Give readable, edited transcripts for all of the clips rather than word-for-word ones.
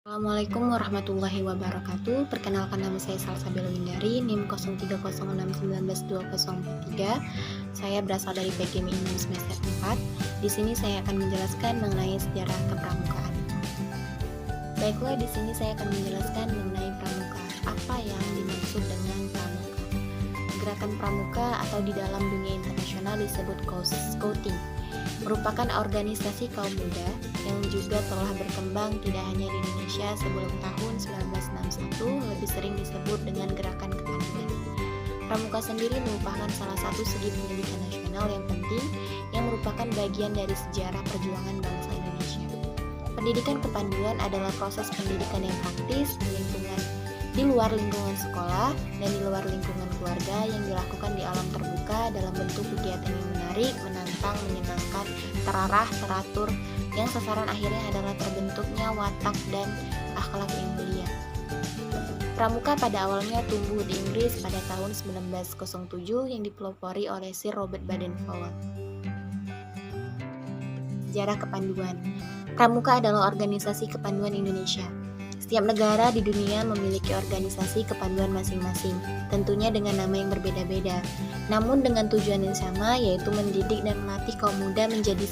Assalamualaikum warahmatullahi wabarakatuh. Perkenalkan nama saya Salsabila Windari, NIM 0306192043. Saya berasal dari PGMI 6 semester 4. Di sini saya akan menjelaskan mengenai sejarah kepramukaan. Baiklah, di sini saya akan menjelaskan mengenai pramuka. Apa yang dimaksud dengan pramuka? Gerakan pramuka atau di dalam dunia internasional disebut Scouting, merupakan organisasi kaum muda yang juga telah berkembang tidak hanya di Indonesia sebelum tahun 1961, lebih sering disebut dengan gerakan kepanduan. Pramuka sendiri merupakan salah satu segi pendidikan nasional yang penting yang merupakan bagian dari sejarah perjuangan bangsa Indonesia. Pendidikan kepanduan adalah proses pendidikan yang praktis di luar lingkungan sekolah dan di luar lingkungan keluarga yang dilakukan di alam terbuka dalam bentuk kegiatan yang menarik, menantang, menyenangkan, terarah, teratur, yang sasaran akhirnya adalah terbentuknya watak dan akhlak yang mulia. Pramuka pada awalnya tumbuh di Inggris pada tahun 1907 yang dipelopori oleh Sir Robert Baden-Powell. Sejarah kepanduan. Pramuka adalah organisasi kepanduan Indonesia. Setiap negara di dunia memiliki organisasi kepanduan masing-masing, tentunya dengan nama yang berbeda-beda, namun dengan tujuan yang sama, yaitu mendidik dan melatih kaum muda menjadi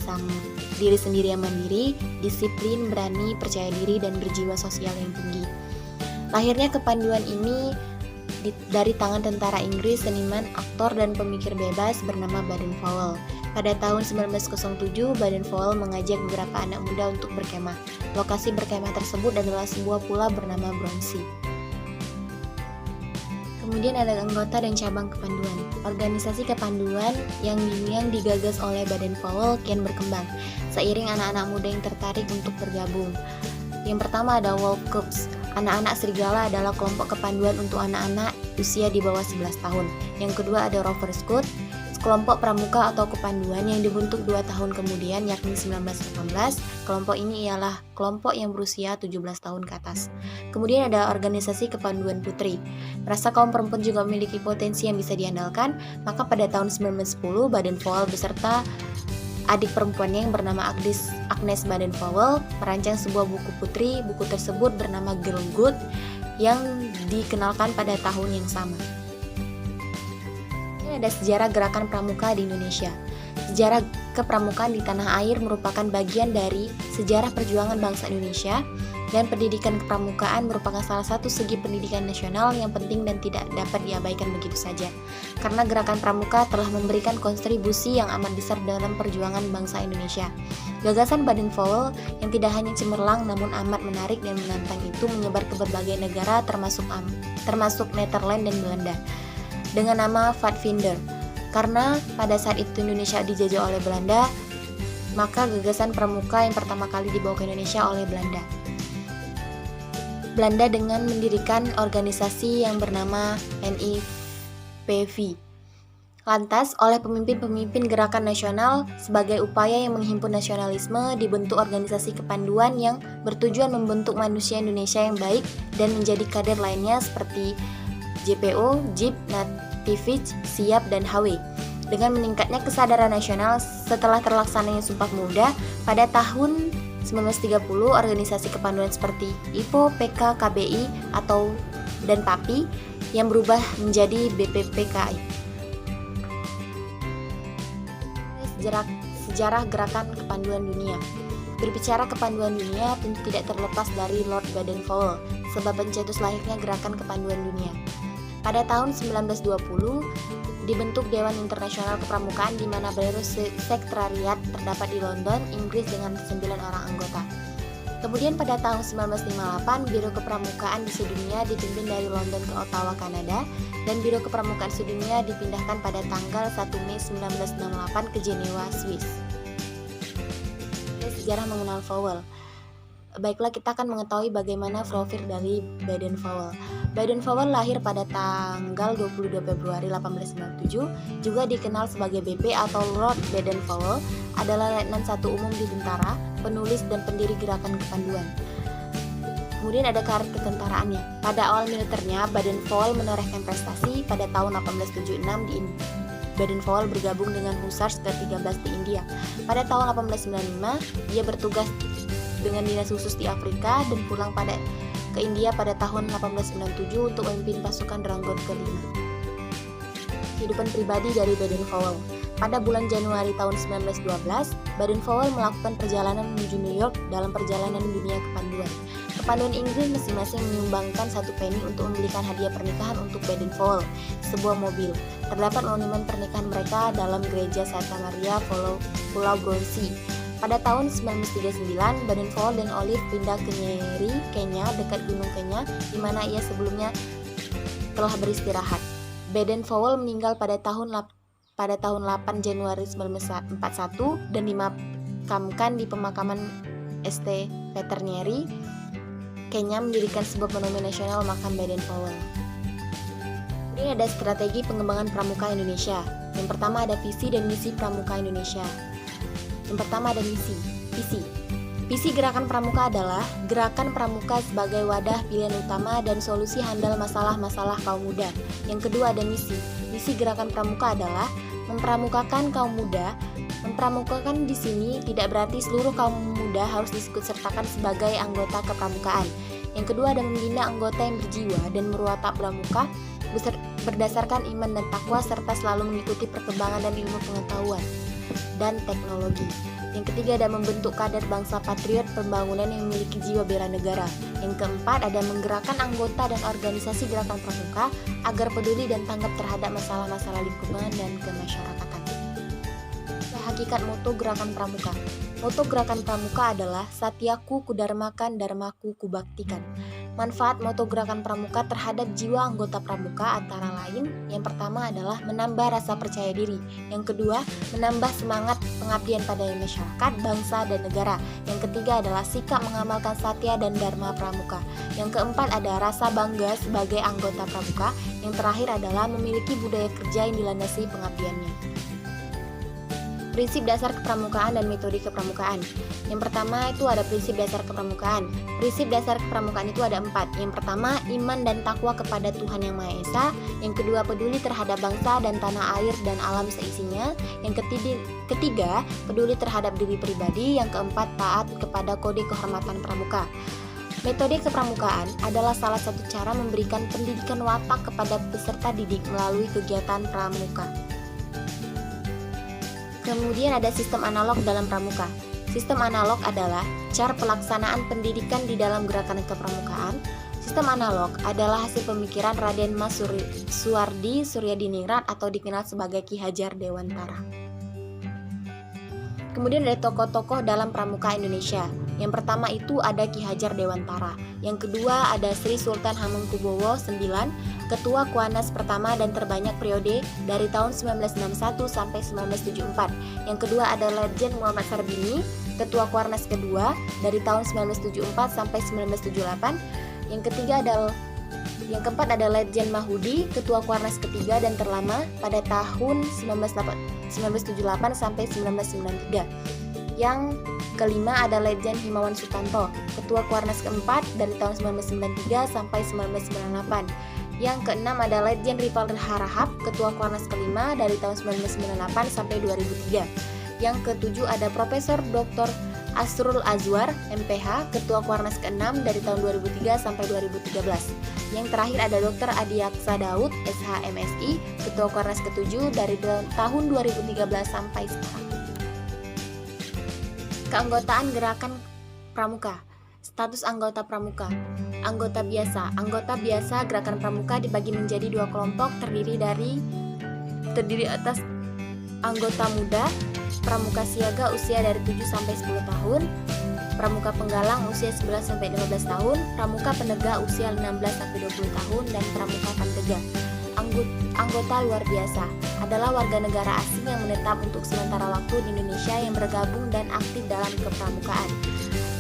diri sendiri yang mandiri, disiplin, berani, percaya diri, dan berjiwa sosial yang tinggi. Lahirnya kepanduan ini dari tangan tentara Inggris, seniman, aktor, dan pemikir bebas bernama Baden-Powell. Pada tahun 1907, Baden-Powell mengajak beberapa anak muda untuk berkemah. Lokasi berkemah tersebut adalah sebuah pulau bernama Bronsea. Kemudian ada anggota dan cabang kepanduan. Organisasi kepanduan yang digagas oleh Baden-Powell kian berkembang seiring anak-anak muda yang tertarik untuk bergabung. Yang pertama ada Wolf Corps. Anak-anak serigala adalah kelompok kepanduan untuk anak-anak usia di bawah 11 tahun. Yang kedua ada Rover Scout, kelompok pramuka atau kepanduan yang dibentuk 2 tahun kemudian, yakni 1918. Kelompok ini ialah kelompok yang berusia 17 tahun ke atas. Kemudian ada organisasi kepanduan putri. Merasa kaum perempuan juga memiliki potensi yang bisa diandalkan, maka pada tahun 1910 Baden-Powell beserta adik perempuannya yang bernama Agnes Baden-Powell merancang sebuah buku putri. Buku tersebut bernama Girlhood yang dikenalkan pada tahun yang sama. Ini ada sejarah gerakan pramuka di Indonesia. Sejarah kepramukaan di tanah air merupakan bagian dari sejarah perjuangan bangsa Indonesia, dan pendidikan kepramukaan merupakan salah satu segi pendidikan nasional yang penting dan tidak dapat diabaikan begitu saja. Karena gerakan pramuka telah memberikan kontribusi yang amat besar dalam perjuangan bangsa Indonesia. Gagasan Baden-Powell yang tidak hanya cemerlang namun amat menarik dan menantang itu menyebar ke berbagai negara termasuk Nederland dan Belanda dengan nama Pathfinder. Karena pada saat itu Indonesia dijajah oleh Belanda, maka gagasan pramuka yang pertama kali dibawa ke Indonesia oleh Belanda dengan mendirikan organisasi yang bernama NIPV. Lantas, oleh pemimpin-pemimpin gerakan nasional, sebagai upaya yang menghimpun nasionalisme, dibentuk organisasi kepanduan yang bertujuan membentuk manusia Indonesia yang baik dan menjadi kader lainnya seperti JPO, JIP, Nativij, SIAP, dan HW. Dengan meningkatnya kesadaran nasional setelah terlaksananya Sumpah Pemuda, pada tahun 1930 organisasi kepanduan seperti IPO, PK, KBI, dan PAPI yang berubah menjadi BPPKI. Sejarah gerakan kepanduan dunia. Berbicara kepanduan dunia tentu tidak terlepas dari Lord Baden-Powell, sebab pencetus lahirnya gerakan kepanduan dunia. Pada tahun 1920 dibentuk Dewan Internasional Kepramukaan di mana biro sekretariat terdapat di London, Inggris dengan 9 orang anggota. Kemudian pada tahun 1958, Biro Kepramukaan di sedunia dipimpin dari London ke Ottawa, Kanada, dan Biro Kepramukaan sedunia dipindahkan pada tanggal 1 Mei 1968 ke Jenewa, Swiss. Sejarah mengenal Powell. Baiklah, kita akan mengetahui bagaimana profil dari Baden-Powell. Baden-Powell lahir pada tanggal 22 Februari 1897, juga dikenal sebagai BP atau Lord Baden-Powell, adalah letnan 1 umum di tentara, penulis dan pendiri gerakan kepanduan. Kemudian ada karir ketentaraannya. Pada awal militernya, Baden-Powell menorehkan prestasi. Pada tahun 1876 Baden-Powell bergabung dengan Hussars ke-13 di India. Pada tahun 1895, dia bertugas dengan dinas khusus di Afrika dan pulang ke India pada tahun 1897 untuk memimpin pasukan Rangoon ke-5. Kehidupan pribadi dari Baden-Powell. Pada bulan Januari tahun 1912, Baden-Powell melakukan perjalanan menuju New York dalam perjalanan dunia kepanduan. Kepanduan Inggris masing-masing menyumbangkan 1 penny untuk membelikan hadiah pernikahan untuk Baden-Powell, sebuah mobil. Terdapat monumen pernikahan mereka dalam gereja Santa Maria, Pulau Bronsi. Pada tahun 1939, Baden-Powell dan Olive pindah ke Nyeri, Kenya, dekat Gunung Kenya, di mana ia sebelumnya telah beristirahat. Baden-Powell meninggal pada tahun 8 Januari 1941 dan dimakamkan di pemakaman St. Peter Nyeri. Kenya mendirikan sebuah monumen nasional makam Baden-Powell. Ini ada strategi pengembangan pramuka Indonesia. Yang pertama ada visi dan misi pramuka Indonesia. Yang pertama ada visi. Visi gerakan pramuka adalah gerakan pramuka sebagai wadah pilihan utama dan solusi handal masalah-masalah kaum muda. Yang kedua ada misi. Misi gerakan pramuka adalah mempramukakan kaum muda. Mempramukakan di sini tidak berarti seluruh kaum muda harus diikutsertakan sebagai anggota kepramukaan. Yang kedua ada membina anggota yang berjiwa dan berwatak pramuka berdasarkan iman dan takwa serta selalu mengikuti perkembangan dan ilmu pengetahuan dan teknologi. Yang ketiga ada membentuk kader bangsa patriot pembangunan yang memiliki jiwa bela negara. Yang keempat ada menggerakkan anggota dan organisasi gerakan pramuka agar peduli dan tanggap terhadap masalah-masalah lingkungan dan kemasyarakatan. Hakikat moto gerakan pramuka. Moto gerakan pramuka adalah Satyaku Kudarmakan, Dharmaku Kubaktikan. Manfaat moto gerakan pramuka terhadap jiwa anggota pramuka antara lain, yang pertama adalah menambah rasa percaya diri, yang kedua menambah semangat pengabdian pada masyarakat, bangsa, dan negara, yang ketiga adalah sikap mengamalkan satya dan dharma pramuka, yang keempat ada rasa bangga sebagai anggota pramuka, yang terakhir adalah memiliki budaya kerja yang dilandasi pengabdiannya. Prinsip dasar kepramukaan dan metode kepramukaan. Yang pertama itu ada prinsip dasar kepramukaan. Prinsip dasar kepramukaan itu ada 4. Yang pertama, iman dan takwa kepada Tuhan Yang Maha Esa. Yang kedua, peduli terhadap bangsa dan tanah air dan alam seisinya. Yang ketiga, peduli terhadap diri pribadi. Yang keempat, taat kepada kode kehormatan pramuka. Metode kepramukaan adalah salah satu cara memberikan pendidikan watak kepada peserta didik melalui kegiatan pramuka. Kemudian ada sistem analog dalam pramuka. Sistem analog adalah cara pelaksanaan pendidikan di dalam gerakan kepramukaan. Sistem analog adalah hasil pemikiran Raden Mas Suwardi Suryadiningrat atau dikenal sebagai Ki Hajar Dewantara. Kemudian ada tokoh-tokoh dalam pramuka Indonesia. Yang pertama itu ada Ki Hajar Dewantara. Yang kedua ada Sri Sultan Hamengkubuwono IX, Ketua Kuanas pertama dan terbanyak periode dari tahun 1961 sampai 1974. Yang kedua ada Letjen Muhammad Sarbini, Ketua Kuarnas kedua dari tahun 1974 sampai 1978. Yang keempat ada Letjen Mahudi, Ketua Kuarnas ketiga dan terlama pada tahun 1978 sampai 1993. Yang kelima ada Letjen Himawan Sutanto, Ketua Kuarnas keempat dari tahun 1993 sampai 1998. Yang keenam ada Letjen Rival Harahap, Ketua Kuarnas kelima dari tahun 1998 sampai 2003. Yang ketujuh ada Profesor Dr. Asrul Azwar, MPH, Ketua Kuarnas ke-6 dari tahun 2003 sampai 2013. Yang terakhir ada Dr. Adiaksa Daud, SH MSI, Ketua Kuarnas ke-7 dari tahun 2013 sampai sekarang. Keanggotaan gerakan pramuka. Status anggota pramuka. Anggota biasa. Anggota biasa gerakan pramuka dibagi menjadi 2 kelompok terdiri atas anggota muda, pramuka siaga usia dari 7 sampai 10 tahun, pramuka penggalang usia 11 sampai 15 tahun, pramuka penegak usia 16 sampai 20 tahun dan pramuka pandega. Anggota luar biasa adalah warga negara asing yang menetap untuk sementara waktu di Indonesia yang bergabung dan aktif dalam kepramukaan.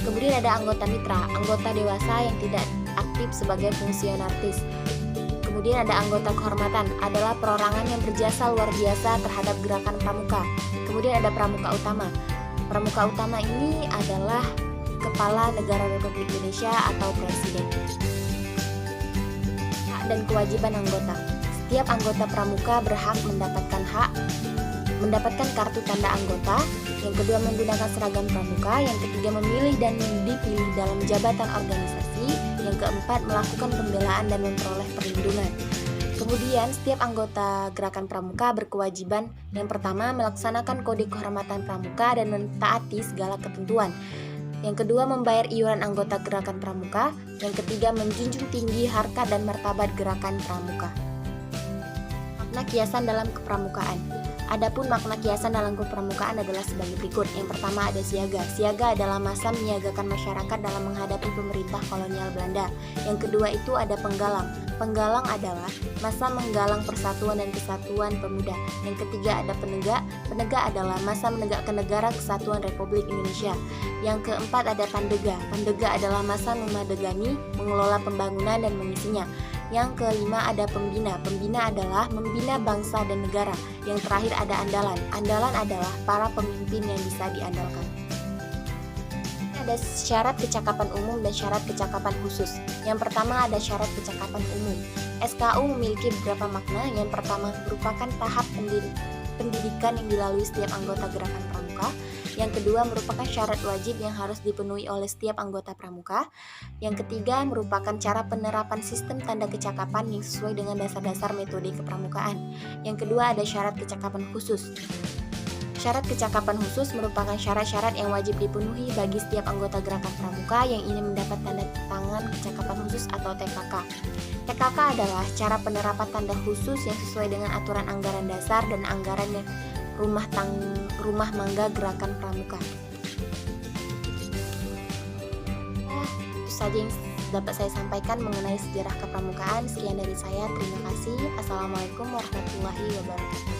Kemudian ada anggota mitra, anggota dewasa yang tidak aktif sebagai fungsionaris. Kemudian ada anggota kehormatan, adalah perorangan yang berjasa luar biasa terhadap gerakan pramuka. Kemudian ada pramuka utama. Pramuka utama ini adalah Kepala Negara Republik Indonesia atau Presiden. Hak dan kewajiban anggota. Setiap anggota pramuka berhak mendapatkan hak mendapatkan kartu tanda anggota, yang kedua menggunakan seragam pramuka, yang ketiga memilih dan dipilih dalam jabatan organisasi, yang keempat melakukan pembelaan dan memperoleh perlindungan. Kemudian setiap anggota gerakan pramuka berkewajiban yang pertama melaksanakan kode kehormatan pramuka dan mentaati segala ketentuan. Yang kedua membayar iuran anggota gerakan pramuka, yang ketiga menjunjung tinggi harkat dan martabat gerakan pramuka. Makna kiasan dalam kepramukaan. Adapun makna kiasan dalam kepramukaan adalah sebagai berikut. Yang pertama ada siaga. Siaga adalah masa menyiagakan masyarakat dalam menghadapi pemerintah kolonial Belanda. Yang kedua itu ada penggalang. Penggalang adalah masa menggalang persatuan dan kesatuan pemuda. Yang ketiga ada penegak. Penegak adalah masa menegakkan negara kesatuan Republik Indonesia. Yang keempat ada pandega. Pandega adalah masa memadegani, mengelola pembangunan dan mengisinya. Yang kelima ada pembina. Pembina adalah membina bangsa dan negara. Yang terakhir ada andalan. Andalan adalah para pemimpin yang bisa diandalkan. Ada syarat kecakapan umum dan syarat kecakapan khusus. Yang pertama ada syarat kecakapan umum. SKU memiliki beberapa makna. Yang pertama merupakan tahap pendidikan yang dilalui setiap anggota gerakan pramuka. Yang kedua merupakan syarat wajib yang harus dipenuhi oleh setiap anggota pramuka. Yang ketiga merupakan cara penerapan sistem tanda kecakapan yang sesuai dengan dasar-dasar metode kepramukaan. Yang kedua ada syarat kecakapan khusus. Syarat kecakapan khusus merupakan syarat-syarat yang wajib dipenuhi bagi setiap anggota gerakan pramuka yang ingin mendapat tanda tangan kecakapan khusus atau TKK. TKK adalah cara penerapan tanda khusus yang sesuai dengan aturan anggaran dasar dan anggaran rumah mangga gerakan pramuka. Itu saja yang dapat saya sampaikan mengenai sejarah kepramukaan. Sekian dari saya, terima kasih. Assalamualaikum warahmatullahi wabarakatuh.